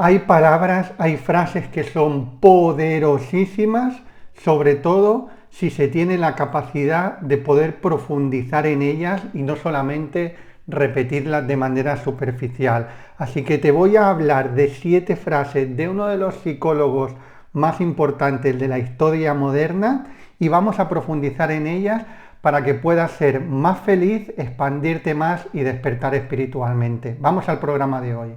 Hay palabras, hay frases que son poderosísimas, sobre todo si se tiene la capacidad de poder profundizar en ellas y no solamente repetirlas de manera superficial. Así que te voy a hablar de 7 frases de uno de los psicólogos más importantes de la historia moderna y vamos a profundizar en ellas para que puedas ser más feliz, expandirte más y despertar espiritualmente. Vamos al programa de hoy.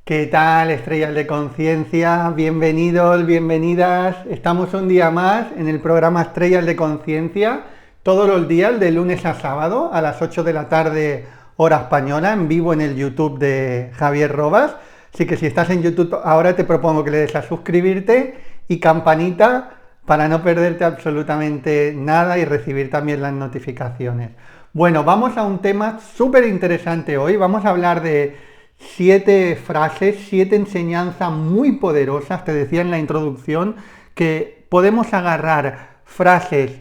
¿Qué tal, estrellas de conciencia? Bienvenidos, bienvenidas. Estamos un día más en el programa Estrellas de Conciencia, todos los días de lunes a sábado a las 8 de la tarde, hora española, en vivo en el YouTube de Javier Robas. Así que si estás en YouTube ahora te propongo que le des a suscribirte y campanita para no perderte absolutamente nada y recibir también las notificaciones. Bueno, vamos a un tema súper interesante hoy. Vamos a hablar de 7 frases, 7 enseñanzas muy poderosas. Te decía en la introducción que podemos agarrar frases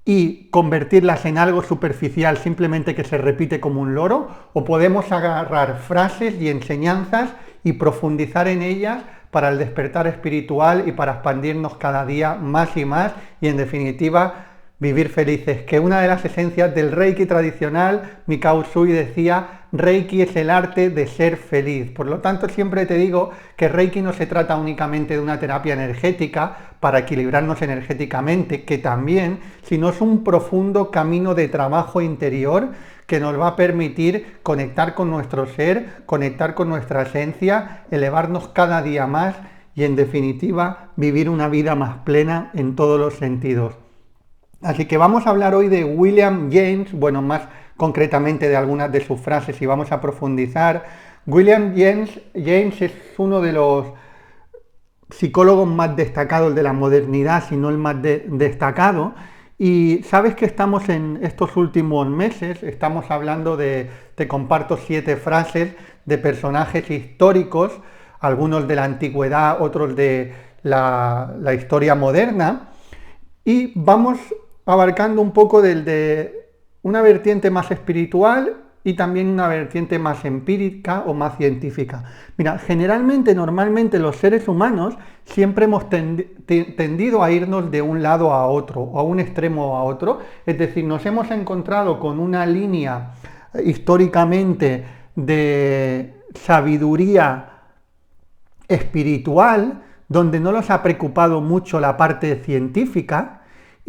y convertirlas en algo superficial, simplemente que se repite como un loro, o podemos agarrar frases y enseñanzas y profundizar en ellas para el despertar espiritual y para expandirnos cada día más y más y en definitiva vivir felices, que una de las esencias del Reiki tradicional, Mikao Usui decía, Reiki es el arte de ser feliz. Por lo tanto, siempre te digo que Reiki no se trata únicamente de una terapia energética para equilibrarnos energéticamente, que también, sino es un profundo camino de trabajo interior que nos va a permitir conectar con nuestro ser, conectar con nuestra esencia, elevarnos cada día más y, en definitiva, vivir una vida más plena en todos los sentidos. Así que vamos a hablar hoy de William James, bueno, más concretamente de algunas de sus frases y vamos a profundizar. William James es uno de los psicólogos más destacados de la modernidad, si no el más destacado. Y sabes que estamos en estos últimos meses, estamos hablando te comparto 7 frases de personajes históricos, algunos de la antigüedad, otros de la historia moderna, y vamos abarcando un poco de una vertiente más espiritual y también una vertiente más empírica o más científica. Mira, normalmente los seres humanos siempre hemos tendido a irnos de un lado a otro, o a un extremo a otro, es decir, nos hemos encontrado con una línea históricamente de sabiduría espiritual, donde no nos ha preocupado mucho la parte científica,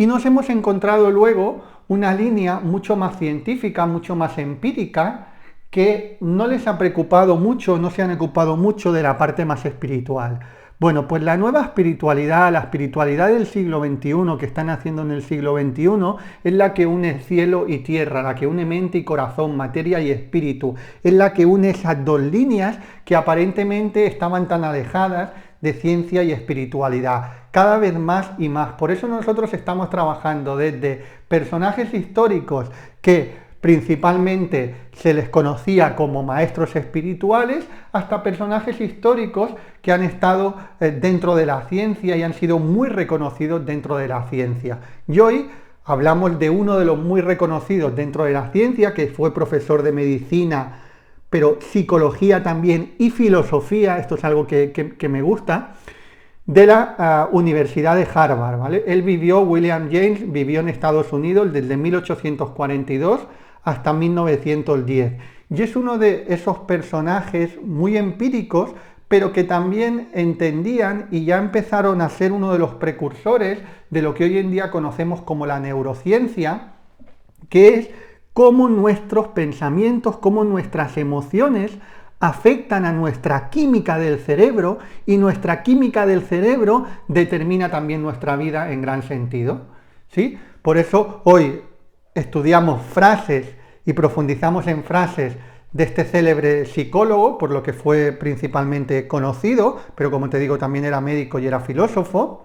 y nos hemos encontrado luego una línea mucho más científica, mucho más empírica, que no les ha preocupado mucho, no se han ocupado mucho de la parte más espiritual. Bueno, pues la nueva espiritualidad, la espiritualidad del siglo XXI, que están haciendo en el siglo XXI, es la que une cielo y tierra, la que une mente y corazón, materia y espíritu, es la que une esas dos líneas que aparentemente estaban tan alejadas de ciencia y espiritualidad, cada vez más y más. Por eso nosotros estamos trabajando desde personajes históricos que principalmente se les conocía como maestros espirituales, hasta personajes históricos que han estado dentro de la ciencia y han sido muy reconocidos dentro de la ciencia. Y hoy hablamos de uno de los muy reconocidos dentro de la ciencia, que fue profesor de medicina, pero psicología también y filosofía, esto es algo que me gusta, de la Universidad de Harvard, ¿vale? William James vivió en Estados Unidos desde 1842 hasta 1910. Y es uno de esos personajes muy empíricos, pero que también entendían y ya empezaron a ser uno de los precursores de lo que hoy en día conocemos como la neurociencia, que es cómo nuestros pensamientos, cómo nuestras emociones afectan a nuestra química del cerebro y nuestra química del cerebro determina también nuestra vida en gran sentido, ¿sí? Por eso hoy estudiamos frases y profundizamos en frases de este célebre psicólogo, por lo que fue principalmente conocido, pero como te digo también era médico y era filósofo.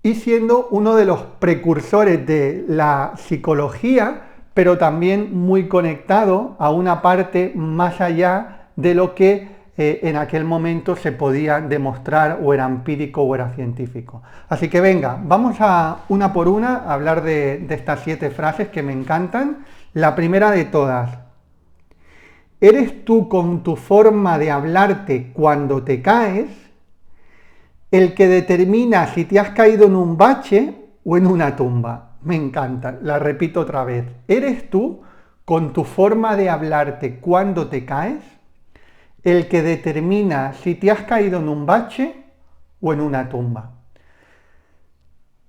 y siendo uno de los precursores de la psicología, pero también muy conectado a una parte más allá de lo que en aquel momento se podía demostrar o era empírico o era científico. Así que venga, vamos a una por una a hablar de estas 7 frases que me encantan. La primera de todas: ¿eres tú con tu forma de hablarte cuando te caes el que determina si te has caído en un bache o en una tumba? Me encanta, la repito otra vez. ¿Eres tú con tu forma de hablarte cuando te caes el que determina si te has caído en un bache o en una tumba?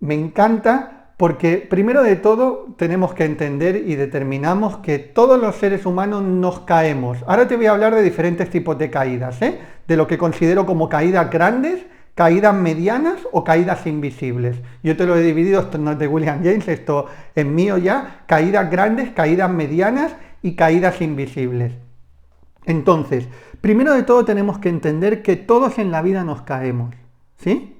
Me encanta porque primero de todo tenemos que entender y determinamos que todos los seres humanos nos caemos. Ahora te voy a hablar de diferentes tipos de caídas, de lo que considero como caídas grandes, caídas medianas o caídas invisibles. Yo te lo he dividido, esto no es de William James, esto es mío ya: caídas grandes, caídas medianas y caídas invisibles. Entonces, primero de todo tenemos que entender que todos en la vida nos caemos, ¿sí?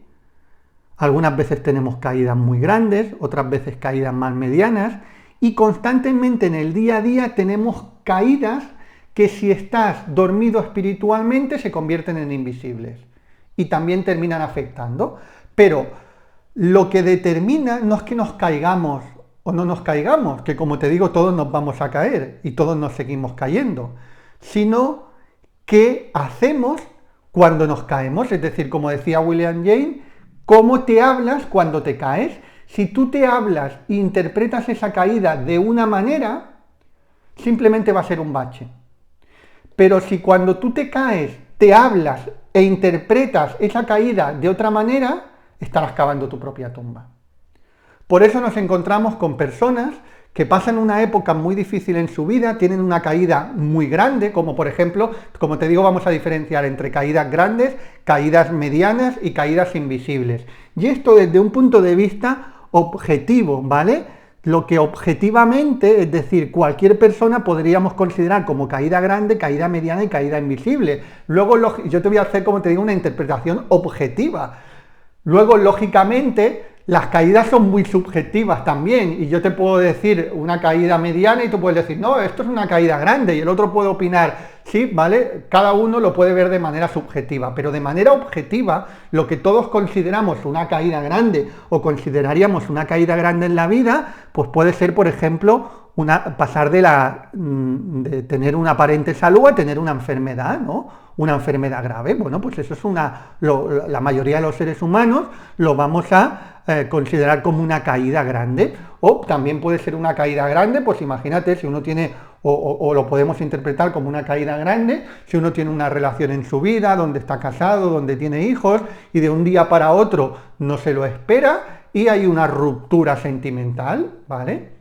Algunas veces tenemos caídas muy grandes, otras veces caídas más medianas, y constantemente en el día a día tenemos caídas que, si estás dormido espiritualmente, se convierten en invisibles y también terminan afectando. Pero lo que determina no es que nos caigamos o no nos caigamos, que como te digo, todos nos vamos a caer y todos nos seguimos cayendo, sino qué hacemos cuando nos caemos. Es decir, como decía William James, ¿cómo te hablas cuando te caes? Si tú te hablas e interpretas esa caída de una manera, simplemente va a ser un bache. Pero si cuando tú te caes, te hablas e interpretas esa caída de otra manera, estarás cavando tu propia tumba. Por eso nos encontramos con personas que pasan una época muy difícil en su vida, tienen una caída muy grande, como por ejemplo, como te digo, vamos a diferenciar entre caídas grandes, caídas medianas y caídas invisibles. Y esto desde un punto de vista objetivo, ¿vale? Lo que objetivamente, es decir, cualquier persona podríamos considerar como caída grande, caída mediana y caída invisible. Luego yo te voy a hacer, como te digo, una interpretación objetiva. Luego, lógicamente, las caídas son muy subjetivas también, y yo te puedo decir una caída mediana y tú puedes decir, no, esto es una caída grande, y el otro puede opinar, sí, ¿vale? Cada uno lo puede ver de manera subjetiva, pero de manera objetiva, lo que todos consideramos una caída grande o consideraríamos una caída grande en la vida, pues puede ser, por ejemplo, pasar de tener una aparente salud a tener una enfermedad, ¿no? Una enfermedad grave. Bueno, pues eso es la mayoría de los seres humanos lo vamos a considerar como una caída grande. O también puede ser una caída grande, pues imagínate, si uno tiene, o lo podemos interpretar como una caída grande, si uno tiene una relación en su vida, donde está casado, donde tiene hijos, y de un día para otro no se lo espera, y hay una ruptura sentimental, ¿vale?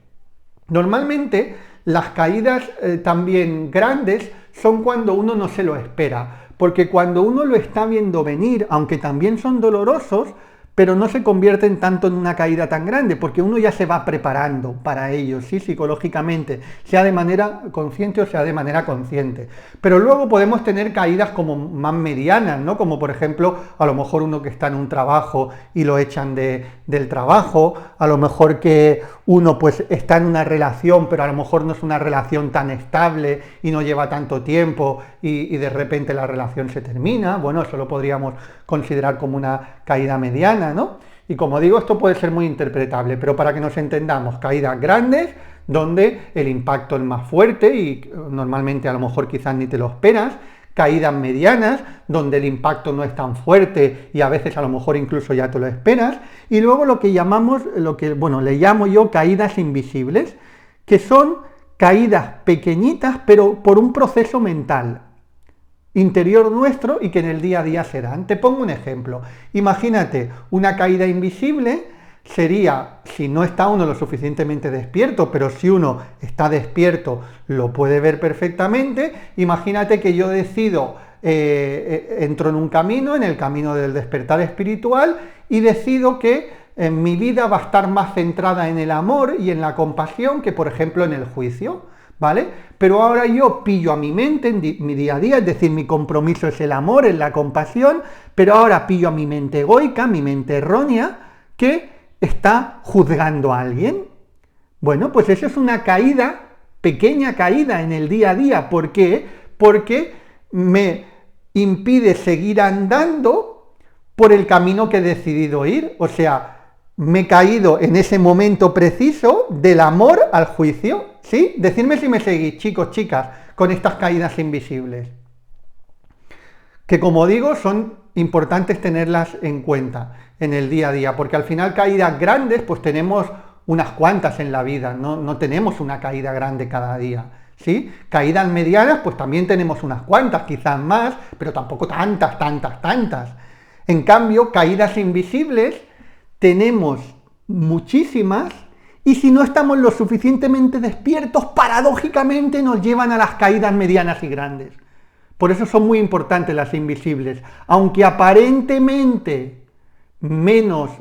Normalmente las caídas también grandes son cuando uno no se lo espera, porque cuando uno lo está viendo venir, aunque también son dolorosos, pero no se convierten tanto en una caída tan grande, porque uno ya se va preparando para ello, ¿sí? Psicológicamente, sea de manera consciente o sea de manera consciente. Pero luego podemos tener caídas como más medianas, ¿no? Como por ejemplo, a lo mejor uno que está en un trabajo y lo echan del trabajo, a lo mejor que uno pues está en una relación, pero a lo mejor no es una relación tan estable y no lleva tanto tiempo y de repente la relación se termina. Bueno, eso lo podríamos considerar como una caída mediana, ¿no? Y como digo, esto puede ser muy interpretable, pero para que nos entendamos, caídas grandes, donde el impacto es más fuerte y normalmente a lo mejor quizás ni te lo esperas, caídas medianas, donde el impacto no es tan fuerte y a veces a lo mejor incluso ya te lo esperas, y luego lo que llamamos, le llamo yo caídas invisibles, que son caídas pequeñitas, pero por un proceso mental interior nuestro y que en el día a día se dan. Te pongo un ejemplo. Imagínate, una caída invisible sería, si no está uno lo suficientemente despierto, pero si uno está despierto lo puede ver perfectamente. Imagínate que yo decido, entro en un camino, en el camino del despertar espiritual, y decido que en mi vida va a estar más centrada en el amor y en la compasión que, por ejemplo, en el juicio, ¿vale? Pero ahora yo pillo a mi mente en mi día a día, es decir, mi compromiso es el amor, es la compasión, pero ahora pillo a mi mente egoica, mi mente errónea, que está juzgando a alguien. Bueno, pues eso es una caída, pequeña caída en el día a día. ¿Por qué? Porque me impide seguir andando por el camino que he decidido ir. O sea, me he caído en ese momento preciso del amor al juicio. ¿Sí? Decidme si me seguís, chicos, chicas, con estas caídas invisibles. Que como digo, son importantes tenerlas en cuenta en el día a día, porque al final caídas grandes, pues tenemos unas cuantas en la vida, no tenemos una caída grande cada día, ¿sí? Caídas medianas, pues también tenemos unas cuantas, quizás más, pero tampoco tantas. En cambio, caídas invisibles tenemos muchísimas, y si no estamos lo suficientemente despiertos, paradójicamente nos llevan a las caídas medianas y grandes. Por eso son muy importantes las invisibles, aunque aparentemente menos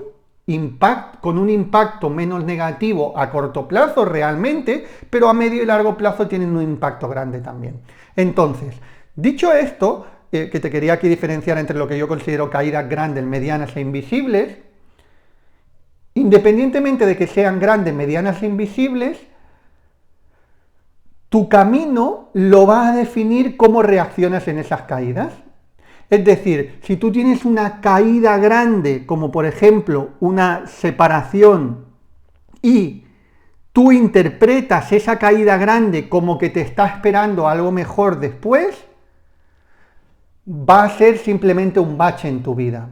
con un impacto menos negativo a corto plazo realmente, pero a medio y largo plazo tienen un impacto grande también. Entonces, dicho esto, que te quería aquí diferenciar entre lo que yo considero caídas grandes, medianas e invisibles, independientemente de que sean grandes, medianas e invisibles, tu camino lo va a definir cómo reaccionas en esas caídas. Es decir, si tú tienes una caída grande, como por ejemplo una separación, y tú interpretas esa caída grande como que te está esperando algo mejor después, va a ser simplemente un bache en tu vida.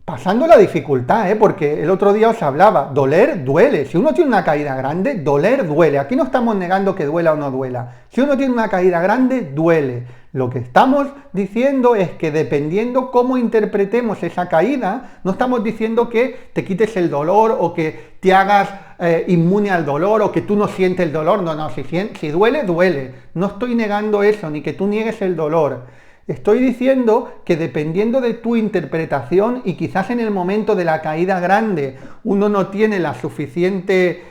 Pasando la dificultad, porque el otro día os hablaba, doler duele. Si uno tiene una caída grande, doler duele. Aquí no estamos negando que duela o no duela. Si uno tiene una caída grande, duele. Lo que estamos diciendo es que dependiendo cómo interpretemos esa caída, no estamos diciendo que te quites el dolor o que te hagas inmune al dolor o que tú no sientes el dolor. No, si duele, duele. No estoy negando eso, ni que tú niegues el dolor. Estoy diciendo que dependiendo de tu interpretación y quizás en el momento de la caída grande uno no tiene la suficiente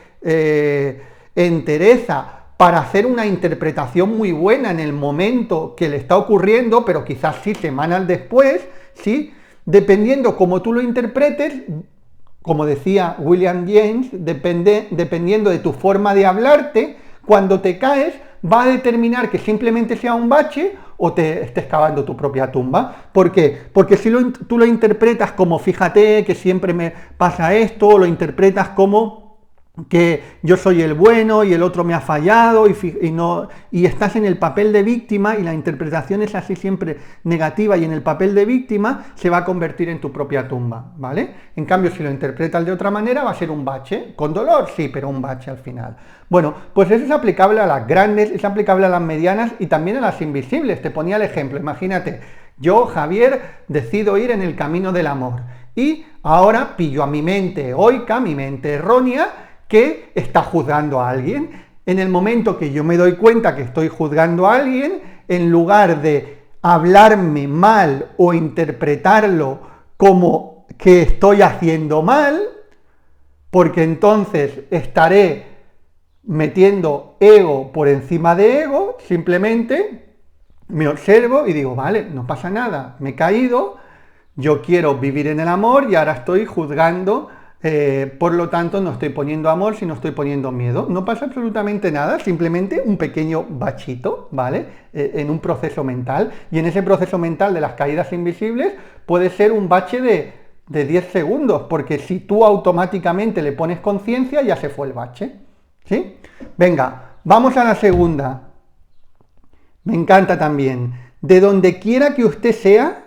entereza para hacer una interpretación muy buena en el momento que le está ocurriendo, pero quizás sí semanas después, ¿sí? Dependiendo cómo tú lo interpretes, como decía William James, dependiendo de tu forma de hablarte, cuando te caes va a determinar que simplemente sea un bache o te estés cavando tu propia tumba. ¿Por qué? Porque si tú lo interpretas como fíjate que siempre me pasa esto, o lo interpretas como que yo soy el bueno y el otro me ha fallado y estás en el papel de víctima y la interpretación es así siempre negativa y en el papel de víctima se va a convertir en tu propia tumba, ¿vale? En cambio, si lo interpretas de otra manera va a ser un bache, con dolor, sí, pero un bache al final. Bueno, pues eso es aplicable a las grandes, es aplicable a las medianas y también a las invisibles. Te ponía el ejemplo, imagínate, yo, Javier, decido ir en el camino del amor y ahora pillo a mi mente egoica, mi mente errónea, que está juzgando a alguien. En el momento que yo me doy cuenta que estoy juzgando a alguien, en lugar de hablarme mal o interpretarlo como que estoy haciendo mal, porque entonces estaré metiendo ego por encima de ego, simplemente me observo y digo, vale, no pasa nada, me he caído, yo quiero vivir en el amor y ahora estoy juzgando. Por lo tanto, no estoy poniendo amor, sino estoy poniendo miedo. No pasa absolutamente nada, simplemente un pequeño bachito, ¿vale? En un proceso mental. Y en ese proceso mental de las caídas invisibles puede ser un bache de 10 segundos, porque si tú automáticamente le pones conciencia, ya se fue el bache. ¿Sí? Venga, vamos a la segunda. Me encanta también. De donde quiera que usted sea,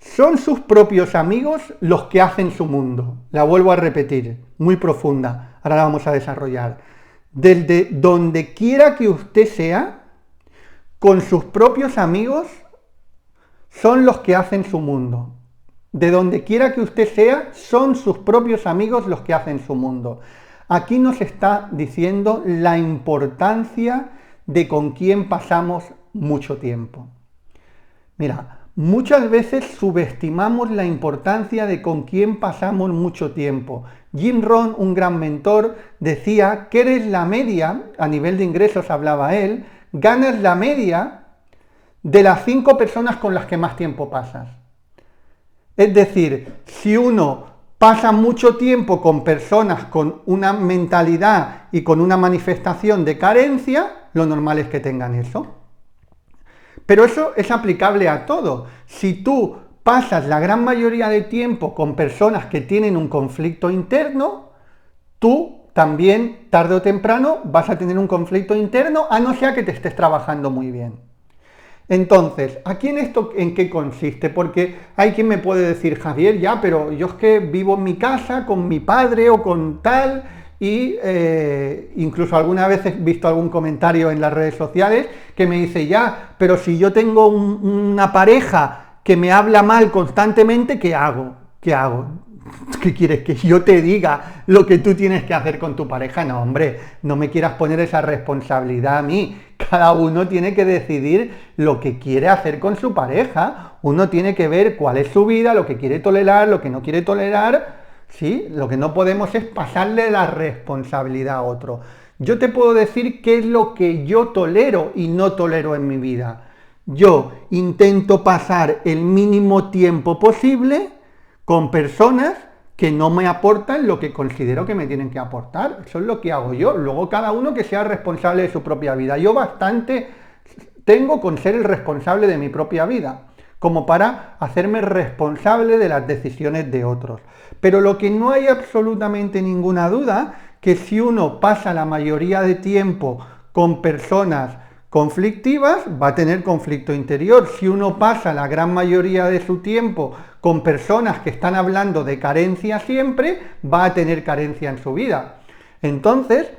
son sus propios amigos los que hacen su mundo. La vuelvo a repetir, muy profunda. Ahora la vamos a desarrollar. Desde donde quiera que usted sea, con sus propios amigos, son los que hacen su mundo. De donde quiera que usted sea, son sus propios amigos los que hacen su mundo. Aquí nos está diciendo la importancia de con quién pasamos mucho tiempo. Mira, muchas veces subestimamos la importancia de con quién pasamos mucho tiempo. Jim Rohn, un gran mentor, decía que eres la media, a nivel de ingresos hablaba él, ganas la media de las 5 personas con las que más tiempo pasas. Es decir, si uno pasa mucho tiempo con personas con una mentalidad y con una manifestación de carencia, lo normal es que tengan eso. Pero eso es aplicable a todo. Si tú pasas la gran mayoría de tiempo con personas que tienen un conflicto interno, tú también, tarde o temprano, vas a tener un conflicto interno, a no ser que te estés trabajando muy bien. Entonces, ¿aquí en esto en qué consiste? Porque hay quien me puede decir, Javier, ya, pero yo es que vivo en mi casa con mi padre o con tal, y incluso alguna vez he visto algún comentario en las redes sociales que me dice, ya, pero si yo tengo una pareja que me habla mal constantemente, ¿qué hago? ¿Qué hago? ¿Qué quieres que yo te diga lo que tú tienes que hacer con tu pareja? No, hombre, no me quieras poner esa responsabilidad a mí. Cada uno tiene que decidir lo que quiere hacer con su pareja. Uno tiene que ver cuál es su vida, lo que quiere tolerar, lo que no quiere tolerar. ¿Sí? Lo que no podemos es pasarle la responsabilidad a otro. Yo te puedo decir qué es lo que yo tolero y no tolero en mi vida. Yo intento pasar el mínimo tiempo posible con personas que no me aportan lo que considero que me tienen que aportar. Eso es lo que hago yo. Luego cada uno que sea responsable de su propia vida. Yo bastante tengo con ser el responsable de mi propia vida, como para hacerme responsable de las decisiones de otros. Pero lo que no hay absolutamente ninguna duda, que si uno pasa la mayoría de tiempo con personas conflictivas, va a tener conflicto interior. Si uno pasa la gran mayoría de su tiempo con personas que están hablando de carencia siempre, va a tener carencia en su vida. Entonces,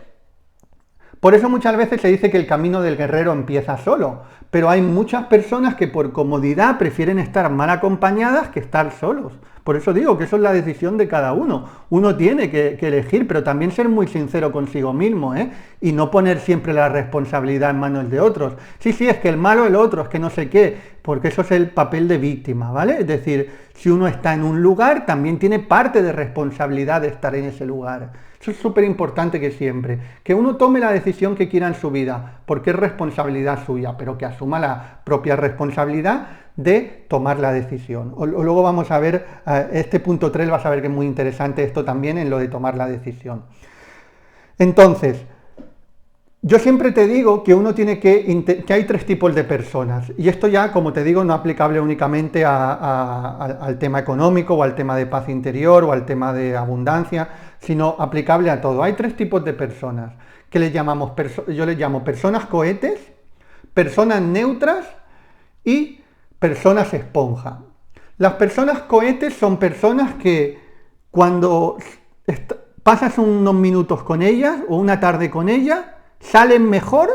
por eso muchas veces se dice que el camino del guerrero empieza solo, pero hay muchas personas que por comodidad prefieren estar mal acompañadas que estar solos. Por eso digo que eso es la decisión de cada uno. Uno tiene que elegir, pero también ser muy sincero consigo mismo, ¿eh? Y no poner siempre la responsabilidad en manos de otros. Sí, es que el malo es el otro, es que no sé qué, porque eso es el papel de víctima, ¿vale? Es decir, si uno está en un lugar, también tiene parte de responsabilidad de estar en ese lugar. Eso es súper importante que uno tome la decisión que quiera en su vida, porque es responsabilidad suya, pero que asuma la propia responsabilidad de tomar la decisión. Luego vamos a ver, este punto 3 vas a ver que es muy interesante esto también en lo de tomar la decisión. Entonces, yo siempre te digo que uno tiene que hay tres tipos de personas, y esto ya, como te digo, no es aplicable únicamente al tema económico o al tema de paz interior o al tema de abundancia, sino aplicable a todo. Hay tres tipos de personas que yo les llamo personas cohetes, personas neutras y personas esponja. Las personas cohetes son personas que cuando pasas unos minutos con ellas o una tarde con ellas, salen mejor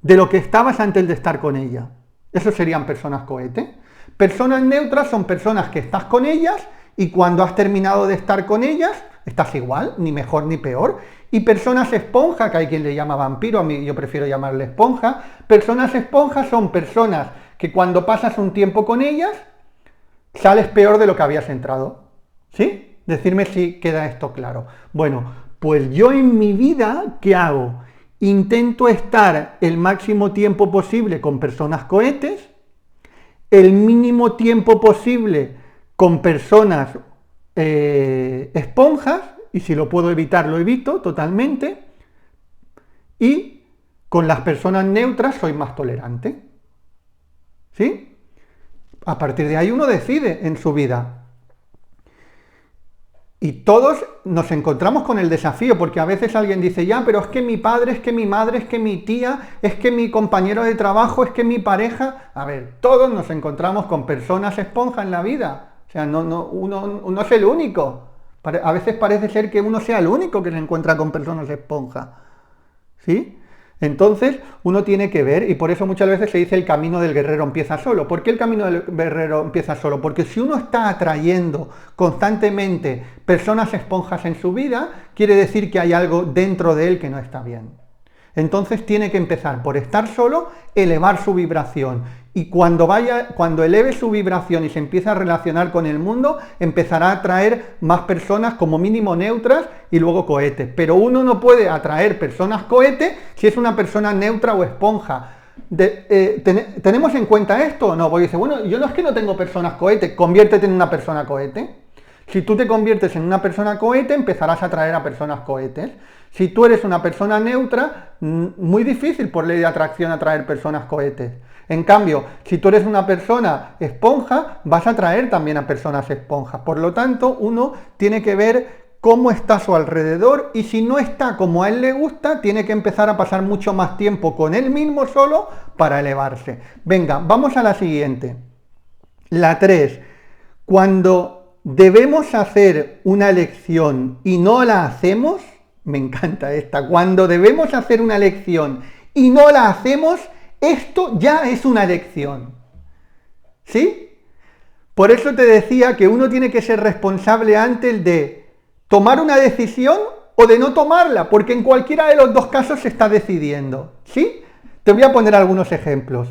de lo que estabas antes de estar con ella. Eso serían personas cohete. Personas neutras son personas que estás con ellas y cuando has terminado de estar con ellas, estás igual, ni mejor ni peor. Y personas esponja, que hay quien le llama vampiro, a mí yo prefiero llamarle esponja. Personas esponjas son personas que cuando pasas un tiempo con ellas, sales peor de lo que habías entrado. ¿Sí? Decidme si queda esto claro. Bueno, pues yo en mi vida, ¿qué hago? Intento estar el máximo tiempo posible con personas cohetes, el mínimo tiempo posible con personas esponjas, y si lo puedo evitar lo evito totalmente, y con las personas neutras soy más tolerante. ¿Sí? A partir de ahí uno decide en su vida. Y todos nos encontramos con el desafío, porque a veces alguien dice, ya, pero es que mi padre, es que mi madre, es que mi tía, es que mi compañero de trabajo, es que mi pareja. A ver, todos nos encontramos con personas esponja en la vida. O sea, uno es el único. A veces parece ser que uno sea el único que se encuentra con personas esponja. ¿Sí? Entonces uno tiene que ver, y por eso muchas veces se dice el camino del guerrero empieza solo. ¿Por qué el camino del guerrero empieza solo? Porque si uno está atrayendo constantemente personas esponjas en su vida, quiere decir que hay algo dentro de él que no está bien. Entonces tiene que empezar por estar solo, elevar su vibración. Y cuando eleve su vibración y se empieza a relacionar con el mundo, empezará a atraer más personas como mínimo neutras y luego cohetes. Pero uno no puede atraer personas cohetes si es una persona neutra o esponja. ¿Tenemos en cuenta esto o no? Porque dice, bueno, yo no es que no tengo personas cohetes, conviértete en una persona cohete. Si tú te conviertes en una persona cohete, empezarás a atraer a personas cohetes. Si tú eres una persona neutra, muy difícil por ley de atracción atraer personas cohetes. En cambio, si tú eres una persona esponja, vas a atraer también a personas esponjas. Por lo tanto, uno tiene que ver cómo está a su alrededor y si no está como a él le gusta, tiene que empezar a pasar mucho más tiempo con él mismo solo para elevarse. Venga, vamos a la siguiente. La 3. Cuando debemos hacer una elección y no la hacemos, me encanta esta, cuando debemos hacer una elección y no la hacemos, esto ya es una elección. ¿Sí? Por eso te decía que uno tiene que ser responsable antes de tomar una decisión o de no tomarla, porque en cualquiera de los dos casos se está decidiendo. ¿Sí? Te voy a poner algunos ejemplos.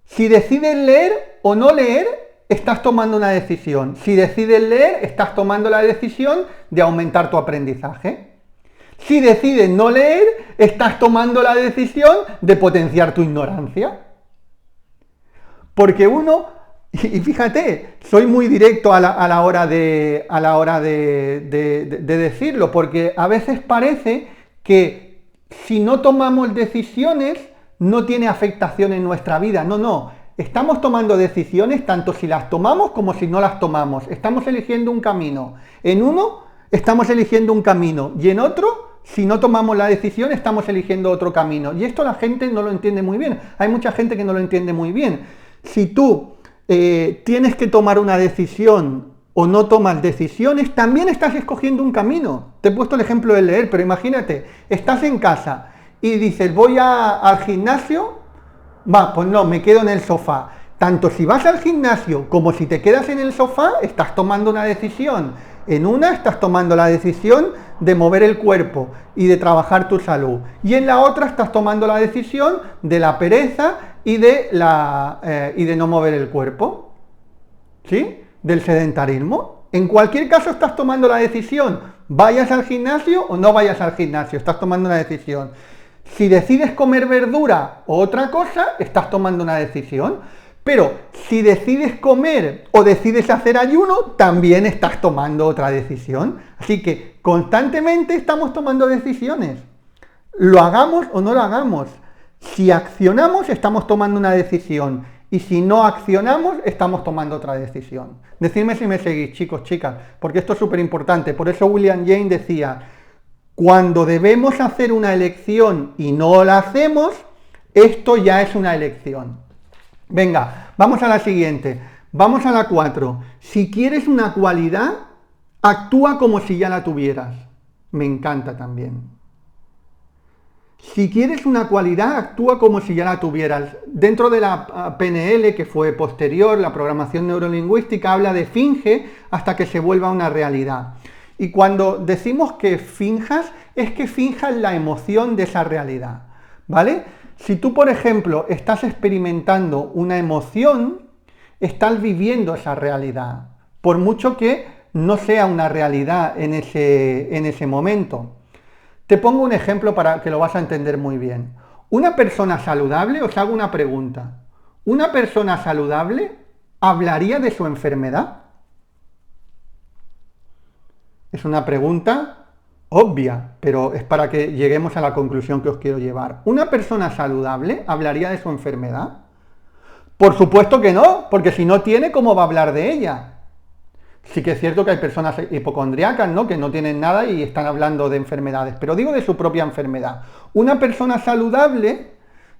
Si decides leer o no leer, estás tomando una decisión. Si decides leer, estás tomando la decisión de aumentar tu aprendizaje. Si decides no leer, estás tomando la decisión de potenciar tu ignorancia. Porque uno, y fíjate, soy muy directo a la hora de decirlo, porque a veces parece que si no tomamos decisiones no tiene afectación en nuestra vida. No. Estamos tomando decisiones tanto si las tomamos como si no las tomamos. Estamos eligiendo un camino. En uno estamos eligiendo un camino y en otro, si no tomamos la decisión, estamos eligiendo otro camino. Y esto la gente no lo entiende muy bien. Hay mucha gente que no lo entiende muy bien. Si tú tienes que tomar una decisión o no tomas decisiones, también estás escogiendo un camino. Te he puesto el ejemplo de leer, pero imagínate, estás en casa y dices, voy al gimnasio, pues no, me quedo en el sofá. Tanto si vas al gimnasio como si te quedas en el sofá, estás tomando una decisión. En una estás tomando la decisión de mover el cuerpo y de trabajar tu salud. Y en la otra estás tomando la decisión de la pereza y de no mover el cuerpo. ¿Sí? Del sedentarismo. En cualquier caso estás tomando la decisión. Vayas al gimnasio o no vayas al gimnasio, estás tomando una decisión. Si decides comer verdura o otra cosa, estás tomando una decisión. Pero si decides comer o decides hacer ayuno, también estás tomando otra decisión. Así que constantemente estamos tomando decisiones. Lo hagamos o no lo hagamos. Si accionamos, estamos tomando una decisión. Y si no accionamos, estamos tomando otra decisión. Decidme si me seguís, chicos, chicas, porque esto es súper importante. Por eso William James decía, cuando debemos hacer una elección y no la hacemos, esto ya es una elección. Venga, vamos a la siguiente. Vamos a la 4. Si quieres una cualidad, actúa como si ya la tuvieras. Me encanta también. Si quieres una cualidad, actúa como si ya la tuvieras. Dentro de la PNL, que fue posterior, la programación neurolingüística, habla de finge hasta que se vuelva una realidad. Y cuando decimos que finjas, es que finjas la emoción de esa realidad, ¿vale? Si tú, por ejemplo, estás experimentando una emoción, estás viviendo esa realidad, por mucho que no sea una realidad en ese momento. Te pongo un ejemplo para que lo vas a entender muy bien. Una persona saludable, os hago una pregunta. ¿Una persona saludable hablaría de su enfermedad? Es una pregunta obvia, pero es para que lleguemos a la conclusión que os quiero llevar. ¿Una persona saludable hablaría de su enfermedad? Por supuesto que no, porque si no tiene, ¿cómo va a hablar de ella? Sí que es cierto que hay personas hipocondriacas, ¿no?, que no tienen nada y están hablando de enfermedades, pero digo de su propia enfermedad. Una persona saludable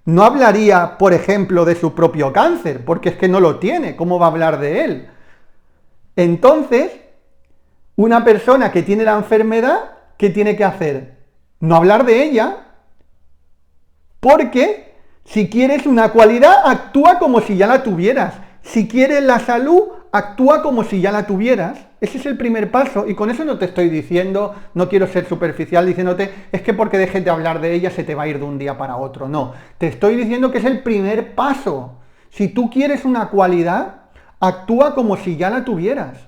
no hablaría, por ejemplo, de su propio cáncer, porque es que no lo tiene, ¿cómo va a hablar de él? Entonces, una persona que tiene la enfermedad, ¿qué tiene que hacer? No hablar de ella, porque si quieres una cualidad, actúa como si ya la tuvieras. Si quieres la salud, actúa como si ya la tuvieras. Ese es el primer paso, y con eso no te estoy diciendo, no quiero ser superficial diciéndote, es que porque dejes de hablar de ella se te va a ir de un día para otro. No, te estoy diciendo que es el primer paso. Si tú quieres una cualidad, actúa como si ya la tuvieras.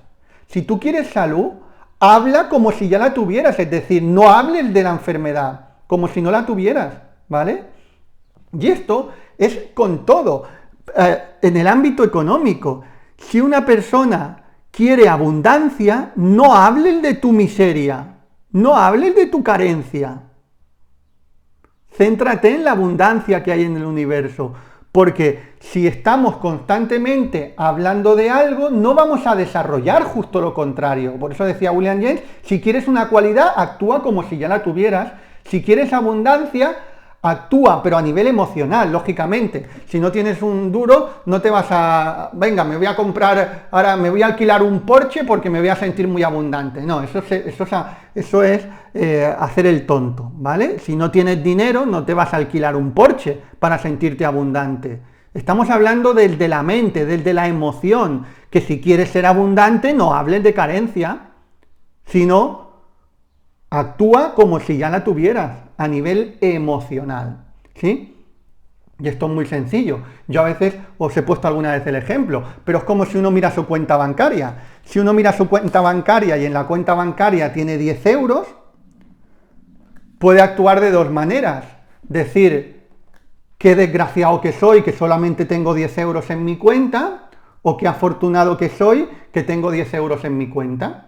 Si tú quieres salud, habla como si ya la tuvieras, es decir, no hables de la enfermedad, como si no la tuvieras, ¿vale? Y esto es con todo. En el ámbito económico, si una persona quiere abundancia, no hables de tu miseria, no hables de tu carencia. Céntrate en la abundancia que hay en el universo, porque si estamos constantemente hablando de algo, no vamos a desarrollar justo lo contrario. Por eso decía William James, si quieres una cualidad, actúa como si ya la tuvieras. Si quieres abundancia, actúa, pero a nivel emocional, lógicamente. Si no tienes un duro, no te vas a... Venga, me voy a comprar, ahora me voy a alquilar un Porsche porque me voy a sentir muy abundante. No, eso es hacer el tonto, ¿vale? Si no tienes dinero, no te vas a alquilar un Porsche para sentirte abundante. Estamos hablando del de la mente, del de la emoción, que si quieres ser abundante, no hables de carencia, sino actúa como si ya la tuvieras, a nivel emocional, ¿sí? Y esto es muy sencillo. Yo a veces os he puesto alguna vez el ejemplo, pero es como si uno mira su cuenta bancaria. Si uno mira su cuenta bancaria y en la cuenta bancaria tiene 10 euros, puede actuar de dos maneras. Decir, qué desgraciado que soy, que solamente tengo 10 euros en mi cuenta, o qué afortunado que soy, que tengo 10 euros en mi cuenta.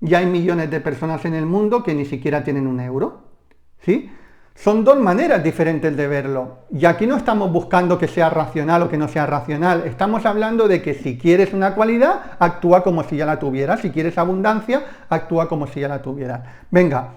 Ya hay millones de personas en el mundo que ni siquiera tienen un euro, ¿sí? Son dos maneras diferentes de verlo. Y aquí no estamos buscando que sea racional o que no sea racional. Estamos hablando de que si quieres una cualidad, actúa como si ya la tuvieras. Si quieres abundancia, actúa como si ya la tuvieras. Venga,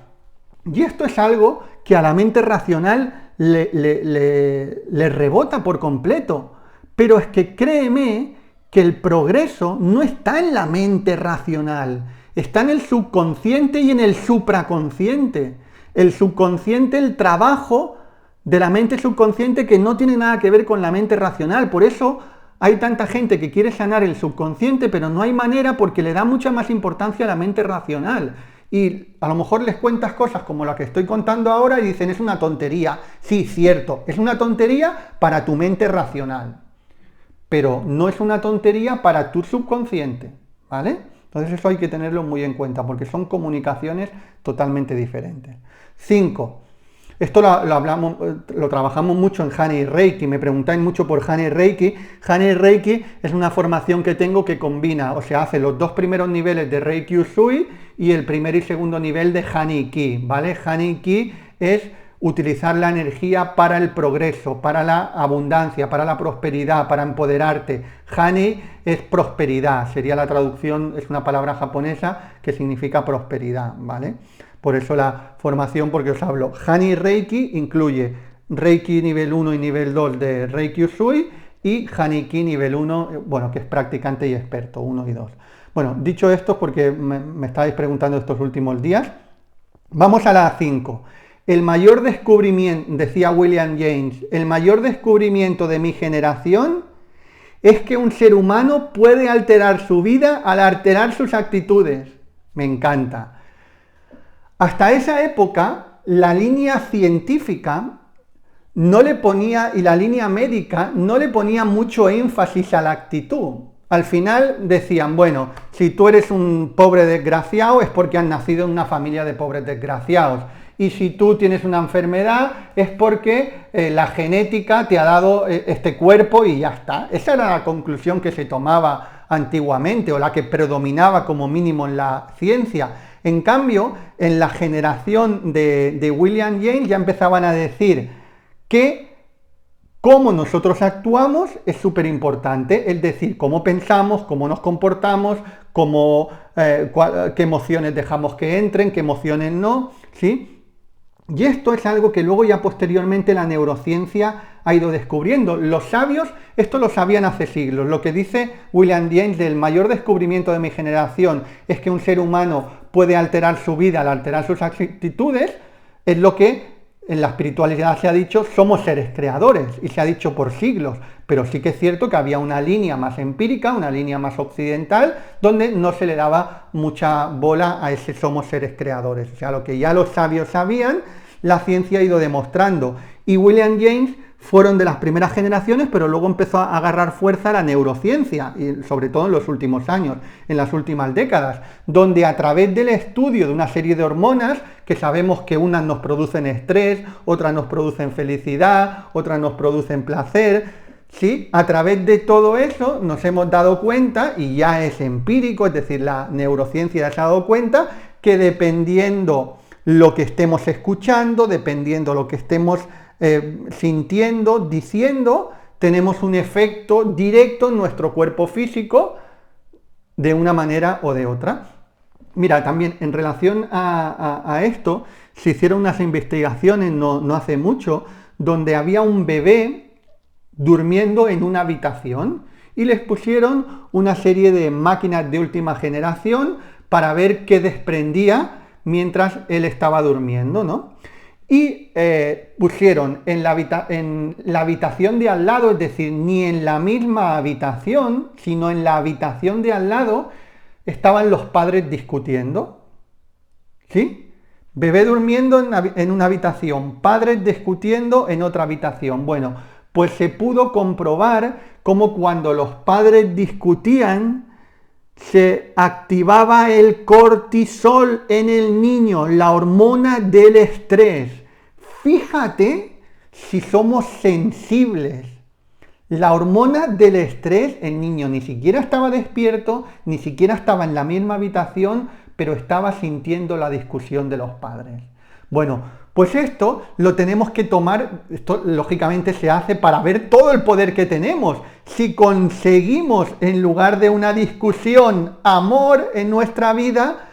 y esto es algo que a la mente racional le rebota por completo. Pero es que créeme que el progreso no está en la mente racional. Está en el subconsciente y en el supraconsciente. El subconsciente, el trabajo de la mente subconsciente que no tiene nada que ver con la mente racional. Por eso hay tanta gente que quiere sanar el subconsciente, pero no hay manera porque le da mucha más importancia a la mente racional. Y a lo mejor les cuentas cosas como la que estoy contando ahora y dicen, es una tontería. Sí, cierto, es una tontería para tu mente racional, pero no es una tontería para tu subconsciente, ¿vale? Entonces eso hay que tenerlo muy en cuenta porque son comunicaciones totalmente diferentes. 5. Esto lo trabajamos mucho en Hani Reiki. Me preguntáis mucho por Hani Reiki. Hani Reiki es una formación que tengo que combina, o sea, hace los dos primeros niveles de Reiki Usui y el primer y segundo nivel de Hani Ki, ¿vale? Hani Ki es utilizar la energía para el progreso, para la abundancia, para la prosperidad, para empoderarte. Hani es prosperidad, sería la traducción, es una palabra japonesa que significa prosperidad, ¿vale? Por eso la formación, porque os hablo. Hani Reiki incluye Reiki nivel 1 y nivel 2 de Reiki Usui y Hani Ki nivel 1, bueno, que es practicante y experto, 1 y 2. Bueno, dicho esto, porque me estáis preguntando estos últimos días, vamos a la 5. El mayor descubrimiento, decía William James, el mayor descubrimiento de mi generación es que un ser humano puede alterar su vida al alterar sus actitudes. Me encanta. Hasta esa época, la línea científica no le ponía, y la línea médica no le ponía mucho énfasis a la actitud. Al final decían, bueno, si tú eres un pobre desgraciado es porque has nacido en una familia de pobres desgraciados. Y si tú tienes una enfermedad es porque la genética te ha dado este cuerpo y ya está. Esa era la conclusión que se tomaba antiguamente o la que predominaba como mínimo en la ciencia. En cambio, en la generación de William James ya empezaban a decir que cómo nosotros actuamos es súper importante, es decir, cómo pensamos, cómo nos comportamos, qué emociones dejamos que entren, qué emociones no, ¿sí? Y esto es algo que luego ya posteriormente la neurociencia ha ido descubriendo. Los sabios esto lo sabían hace siglos. Lo que dice William James del mayor descubrimiento de mi generación es que un ser humano puede alterar su vida al alterar sus actitudes, es lo que en la espiritualidad se ha dicho, somos seres creadores, y se ha dicho por siglos, pero sí que es cierto que había una línea más empírica, una línea más occidental, donde no se le daba mucha bola a ese somos seres creadores. O sea, lo que ya los sabios sabían, la ciencia ha ido demostrando. Y William James fueron de las primeras generaciones, pero luego empezó a agarrar fuerza la neurociencia, y sobre todo en los últimos años, en las últimas décadas, donde a través del estudio de una serie de hormonas, que sabemos que unas nos producen estrés, otras nos producen felicidad, otras nos producen placer, ¿sí? A través de todo eso nos hemos dado cuenta, y ya es empírico, es decir, la neurociencia ya se ha dado cuenta, que dependiendo lo que estemos escuchando, dependiendo lo que estemos sintiendo, diciendo, tenemos un efecto directo en nuestro cuerpo físico de una manera o de otra. Mira, también en relación a esto, se hicieron unas investigaciones no hace mucho, donde había un bebé durmiendo en una habitación y les pusieron una serie de máquinas de última generación para ver qué desprendía mientras él estaba durmiendo, ¿no? Y pusieron en la habitación de al lado, es decir, ni en la misma habitación, sino en la habitación de al lado, estaban los padres discutiendo, ¿sí? Bebé durmiendo en una habitación, padres discutiendo en otra habitación. Bueno, pues se pudo comprobar cómo cuando los padres discutían, se activaba el cortisol en el niño, la hormona del estrés. Fíjate si somos sensibles. La hormona del estrés, el niño ni siquiera estaba despierto, ni siquiera estaba en la misma habitación, pero estaba sintiendo la discusión de los padres. Bueno, pues esto lo tenemos que tomar, esto lógicamente se hace para ver todo el poder que tenemos. Si conseguimos, en lugar de una discusión, amor en nuestra vida,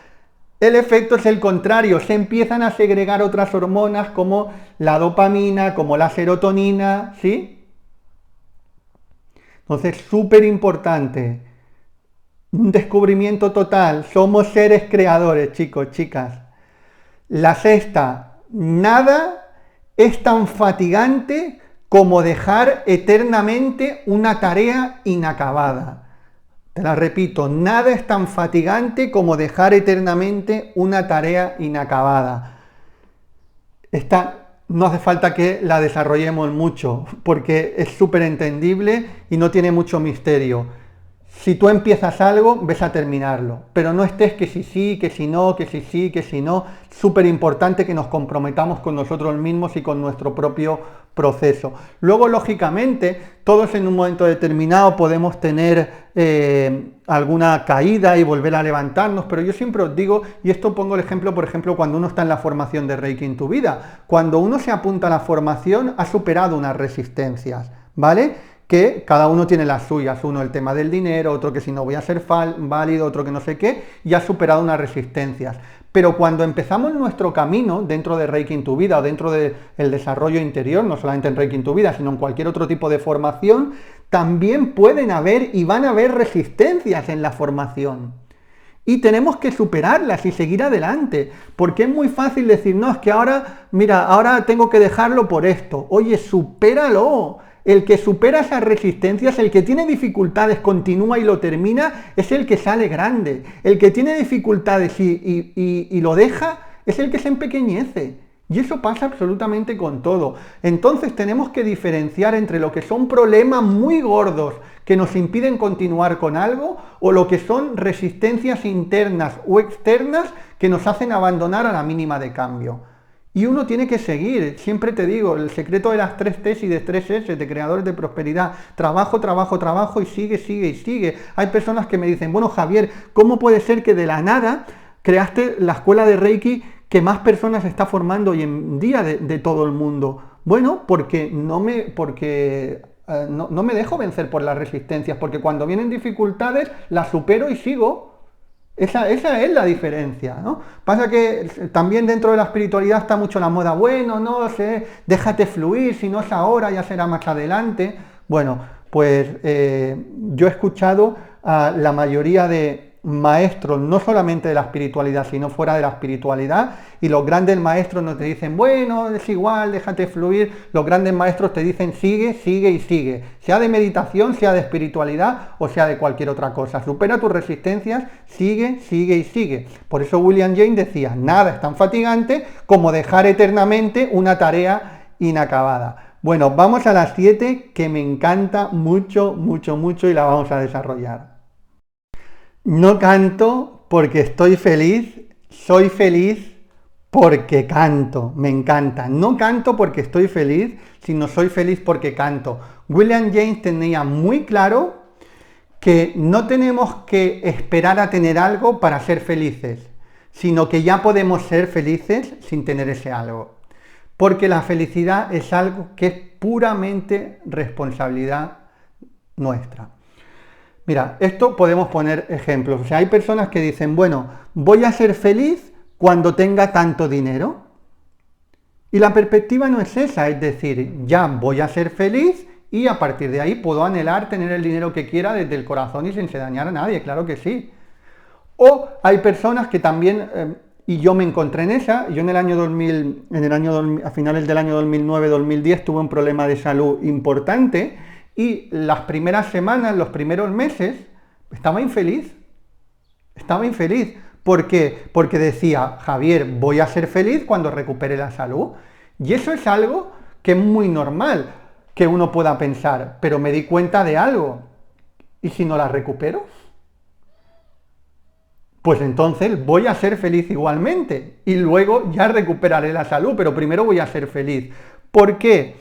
el efecto es el contrario, se empiezan a segregar otras hormonas como la dopamina, como la serotonina, ¿sí? Entonces, súper importante, un descubrimiento total, somos seres creadores, chicos, chicas. La sexta, nada es tan fatigante como dejar eternamente una tarea inacabada. Te la repito, nada es tan fatigante como dejar eternamente una tarea inacabada. Esta no hace falta que la desarrollemos mucho, porque es súper entendible y no tiene mucho misterio. Si tú empiezas algo, ves a terminarlo, pero no estés que si sí, que si no, que si sí, que si no. Súper importante que nos comprometamos con nosotros mismos y con nuestro propio proceso. Luego, lógicamente, todos en un momento determinado podemos tener alguna caída y volver a levantarnos, pero yo siempre os digo, y esto pongo el ejemplo, por ejemplo, cuando uno está en la formación de Reiki en tu vida. Cuando uno se apunta a la formación, ha superado unas resistencias, ¿vale? Que cada uno tiene las suyas, uno el tema del dinero, otro que si no voy a ser válido, otro que no sé qué, y ha superado unas resistencias. Pero cuando empezamos nuestro camino dentro de Reiki en tu vida o dentro del desarrollo interior, no solamente en Reiki en tu vida, sino en cualquier otro tipo de formación, también pueden haber y van a haber resistencias en la formación. Y tenemos que superarlas y seguir adelante, porque es muy fácil decir, no, es que ahora, mira, ahora tengo que dejarlo por esto. Oye, supéralo. El que supera esas resistencias, el que tiene dificultades, continúa y lo termina, es el que sale grande. El que tiene dificultades y lo deja, es el que se empequeñece. Y eso pasa absolutamente con todo. Entonces tenemos que diferenciar entre lo que son problemas muy gordos que nos impiden continuar con algo o lo que son resistencias internas o externas que nos hacen abandonar a la mínima de cambio. Y uno tiene que seguir, siempre te digo, el secreto de las 3 T's y de 3 S, de creadores de prosperidad, trabajo, trabajo, trabajo y sigue, sigue y sigue. Hay personas que me dicen, bueno Javier, ¿cómo puede ser que de la nada creaste la escuela de Reiki que más personas está formando hoy en día de todo el mundo? Bueno, porque no me dejo vencer por las resistencias, porque cuando vienen dificultades las supero y sigo. Esa es la diferencia, ¿no? Pasa que también dentro de la espiritualidad está mucho la moda, bueno, no sé, déjate fluir, si no es ahora, ya será más adelante. Bueno, pues yo he escuchado a la mayoría de maestros, no solamente de la espiritualidad, sino fuera de la espiritualidad, y los grandes maestros no te dicen, bueno, es igual, déjate fluir. Los grandes maestros te dicen, sigue, sigue y sigue, sea de meditación, sea de espiritualidad o sea de cualquier otra cosa. Supera tus resistencias, sigue, sigue y sigue. Por eso William James decía, nada es tan fatigante como dejar eternamente una tarea inacabada. Bueno, vamos a las 7, que me encanta mucho, mucho, mucho, y la vamos a desarrollar. No canto porque estoy feliz, soy feliz porque canto, me encanta. No canto porque estoy feliz, sino soy feliz porque canto. William James tenía muy claro que no tenemos que esperar a tener algo para ser felices, sino que ya podemos ser felices sin tener ese algo. Porque la felicidad es algo que es puramente responsabilidad nuestra. Mira, esto podemos poner ejemplos. O sea, hay personas que dicen, bueno, voy a ser feliz cuando tenga tanto dinero. Y la perspectiva no es esa, es decir, ya voy a ser feliz y a partir de ahí puedo anhelar tener el dinero que quiera desde el corazón y sin dañar a nadie, claro que sí. O hay personas que también, y yo me encontré en esa, yo en el año 2000, a finales del año 2009-2010 tuve un problema de salud importante y las primeras semanas, los primeros meses, estaba infeliz. Estaba infeliz. ¿Por qué? Porque decía, Javier, voy a ser feliz cuando recupere la salud. Y eso es algo que es muy normal que uno pueda pensar, pero me di cuenta de algo. ¿Y si no la recupero? Pues entonces voy a ser feliz igualmente y luego ya recuperaré la salud, pero primero voy a ser feliz. ¿Por qué?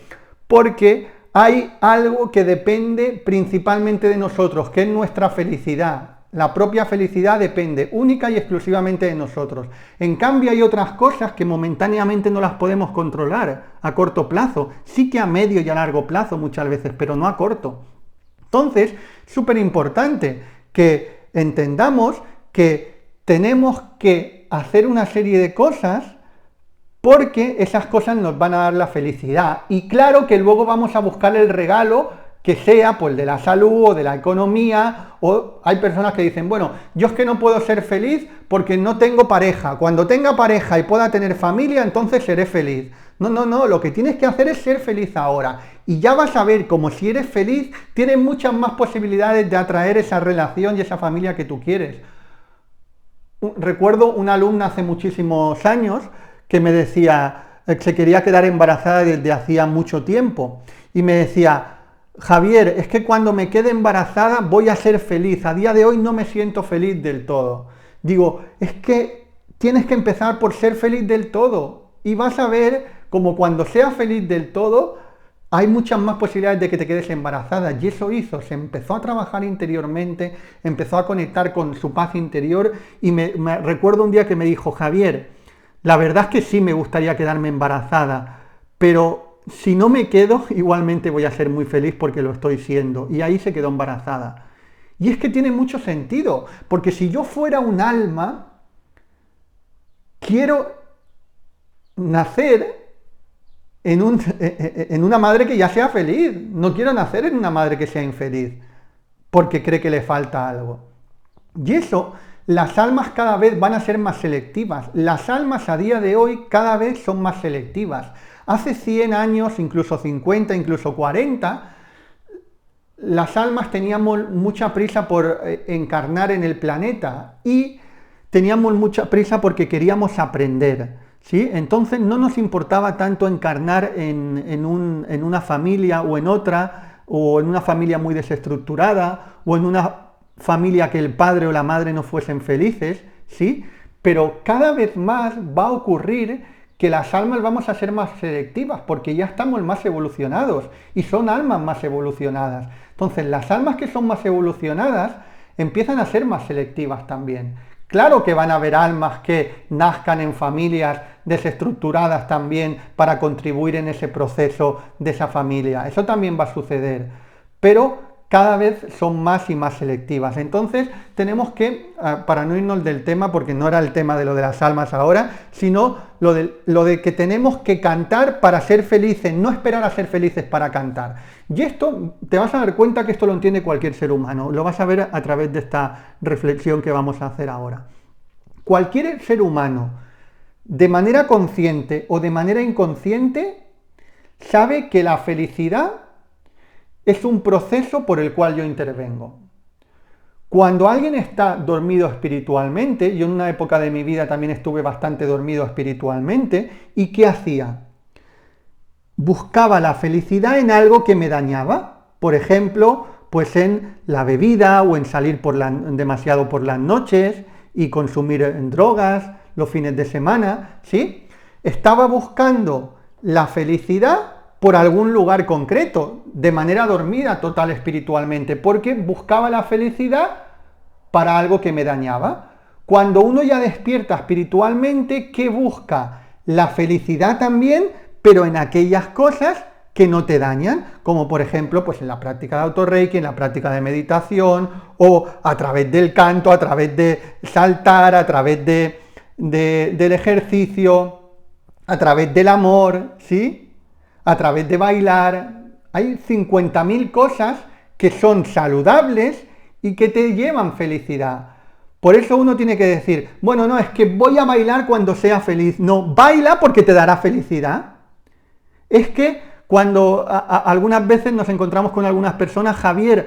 Porque hay algo que depende principalmente de nosotros, que es nuestra felicidad. La propia felicidad depende única y exclusivamente de nosotros. En cambio hay otras cosas que momentáneamente no las podemos controlar a corto plazo. Sí que a medio y a largo plazo muchas veces, pero no a corto. Entonces, súper importante que entendamos que tenemos que hacer una serie de cosas porque esas cosas nos van a dar la felicidad. Y claro que luego vamos a buscar el regalo que sea pues de la salud o de la economía, o hay personas que dicen, bueno, yo es que no puedo ser feliz porque no tengo pareja. Cuando tenga pareja y pueda tener familia, entonces seré feliz. No, lo que tienes que hacer es ser feliz ahora. Y ya vas a ver como si eres feliz, tienes muchas más posibilidades de atraer esa relación y esa familia que tú quieres. Recuerdo una alumna hace muchísimos años que me decía, se quería quedar embarazada desde hacía mucho tiempo. Y me decía, Javier, es que cuando me quede embarazada voy a ser feliz. A día de hoy no me siento feliz del todo. Digo, es que tienes que empezar por ser feliz del todo. Y vas a ver como cuando seas feliz del todo, hay muchas más posibilidades de que te quedes embarazada. Y eso hizo, se empezó a trabajar interiormente, empezó a conectar con su paz interior. Y me recuerdo un día que me dijo, Javier, la verdad es que sí me gustaría quedarme embarazada, pero si no me quedo, igualmente voy a ser muy feliz porque lo estoy siendo. Y ahí se quedó embarazada. Y es que tiene mucho sentido, porque si yo fuera un alma, quiero nacer en una madre que ya sea feliz. No quiero nacer en una madre que sea infeliz, porque cree que le falta algo. Y eso, las almas cada vez van a ser más selectivas. Las almas a día de hoy cada vez son más selectivas. Hace 100 años, incluso 50, incluso 40, las almas teníamos mucha prisa por encarnar en el planeta y teníamos mucha prisa porque queríamos aprender, ¿sí? Entonces no nos importaba tanto encarnar en una familia o en otra, o en una familia muy desestructurada, o en una familia que el padre o la madre no fuesen felices, ¿sí? Pero cada vez más va a ocurrir que las almas vamos a ser más selectivas porque ya estamos más evolucionados y son almas más evolucionadas. Entonces las almas que son más evolucionadas empiezan a ser más selectivas también. Claro que van a haber almas que nazcan en familias desestructuradas también para contribuir en ese proceso de esa familia. Eso también va a suceder. Pero cada vez son más y más selectivas. Entonces tenemos que, para no irnos del tema, porque no era el tema de lo de las almas ahora, sino lo de que tenemos que cantar para ser felices, no esperar a ser felices para cantar. Y esto, te vas a dar cuenta que esto lo entiende cualquier ser humano, lo vas a ver a través de esta reflexión que vamos a hacer ahora. Cualquier ser humano, de manera consciente o de manera inconsciente, sabe que la felicidad es un proceso por el cual yo intervengo. Cuando alguien está dormido espiritualmente, yo en una época de mi vida también estuve bastante dormido espiritualmente, ¿y qué hacía? Buscaba la felicidad en algo que me dañaba, por ejemplo, pues en la bebida o en salir demasiado por las noches y consumir drogas los fines de semana, ¿sí? Estaba buscando la felicidad por algún lugar concreto, de manera dormida total espiritualmente, porque buscaba la felicidad para algo que me dañaba. Cuando uno ya despierta espiritualmente, ¿qué busca? La felicidad también, pero en aquellas cosas que no te dañan, como por ejemplo pues en la práctica de autorreiki, en la práctica de meditación, o a través del canto, a través de saltar, a través del ejercicio, a través del amor, ¿sí? A través de bailar. Hay 50.000 cosas que son saludables y que te llevan felicidad. Por eso uno tiene que decir, bueno, no, es que voy a bailar cuando sea feliz. No, baila porque te dará felicidad. Es que cuando algunas veces nos encontramos con algunas personas, Javier,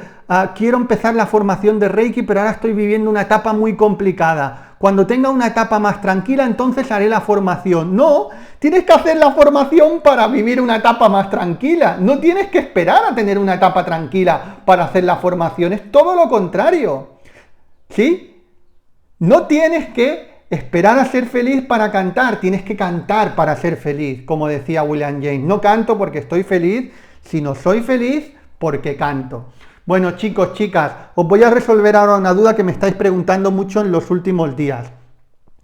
quiero empezar la formación de Reiki, pero ahora estoy viviendo una etapa muy complicada. Cuando tenga una etapa más tranquila, entonces haré la formación. No, tienes que hacer la formación para vivir una etapa más tranquila. No tienes que esperar a tener una etapa tranquila para hacer la formación. Es todo lo contrario. ¿Sí? No tienes que esperar a ser feliz para cantar, tienes que cantar para ser feliz, como decía William James. No canto porque estoy feliz, sino soy feliz porque canto. Bueno, chicos, chicas, os voy a resolver ahora una duda que me estáis preguntando mucho en los últimos días.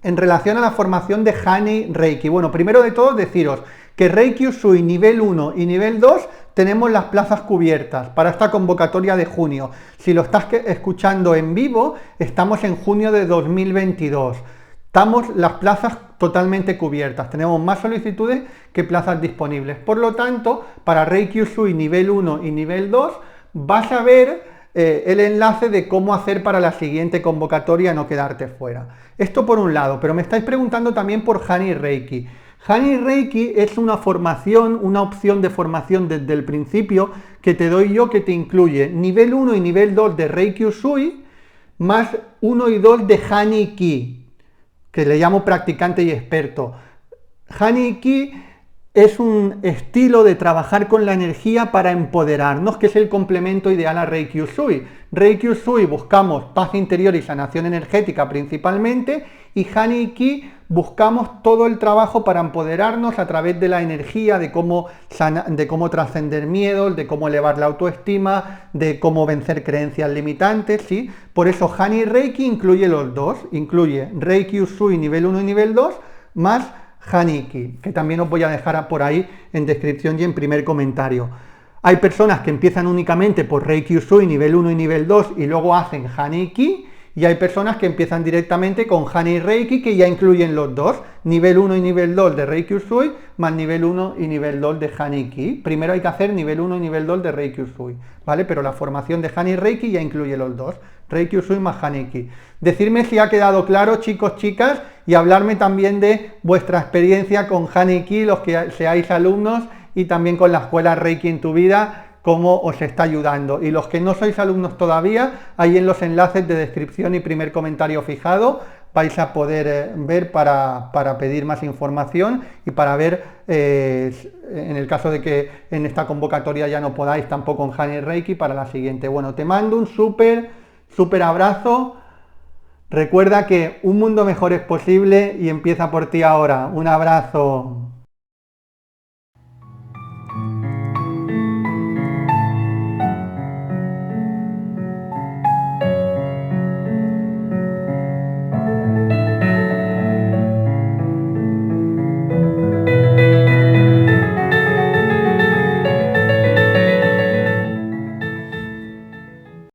En relación a la formación de Hani Reiki. Bueno, primero de todo deciros que Reiki Usui nivel 1 y nivel 2 tenemos las plazas cubiertas para esta convocatoria de junio. Si lo estás escuchando en vivo, estamos en junio de 2022. Estamos las plazas totalmente cubiertas. Tenemos más solicitudes que plazas disponibles. Por lo tanto, para Reiki Usui nivel 1 y nivel 2 vas a ver el enlace de cómo hacer para la siguiente convocatoria, no quedarte fuera. Esto por un lado, pero me estáis preguntando también por Hani Reiki. Hani Reiki es una formación, una opción de formación desde el principio que te doy yo, que te incluye nivel 1 y nivel 2 de Reiki Usui, más 1 y 2 de Hani Ki, que le llamo practicante y experto. Hani Ki es un estilo de trabajar con la energía para empoderarnos, que es el complemento ideal a Reiki Usui. Reiki Usui buscamos paz interior y sanación energética principalmente, y Hani Ki buscamos todo el trabajo para empoderarnos a través de la energía, de cómo trascender miedos, de cómo elevar la autoestima, de cómo vencer creencias limitantes, ¿sí? Por eso Hani Reiki incluye los dos, incluye Reiki Usui nivel 1 y nivel 2, más Hani Ki, que también os voy a dejar por ahí en descripción y en primer comentario. Hay personas que empiezan únicamente por Reiki Usui nivel 1 y nivel 2 y luego hacen Hani Ki, y hay personas que empiezan directamente con Hani Reiki, que ya incluyen los dos, nivel 1 y nivel 2 de Reiki Usui, más nivel 1 y nivel 2 de Hani Ki. Primero hay que hacer nivel 1 y nivel 2 de Reiki Usui, ¿vale? Pero la formación de Hani Reiki ya incluye los dos, Reiki Usui más Hani Ki. Decidme si ha quedado claro, chicos, chicas, y hablarme también de vuestra experiencia con Hani Ki, los que seáis alumnos, y también con la escuela Reiki en tu vida, cómo os está ayudando. Y los que no sois alumnos todavía, ahí en los enlaces de descripción y primer comentario fijado vais a poder ver para pedir más información y para ver, en el caso de que en esta convocatoria ya no podáis tampoco en Hani Reiki, para la siguiente. Bueno, te mando un súper abrazo. Recuerda que un mundo mejor es posible y empieza por ti ahora. Un abrazo.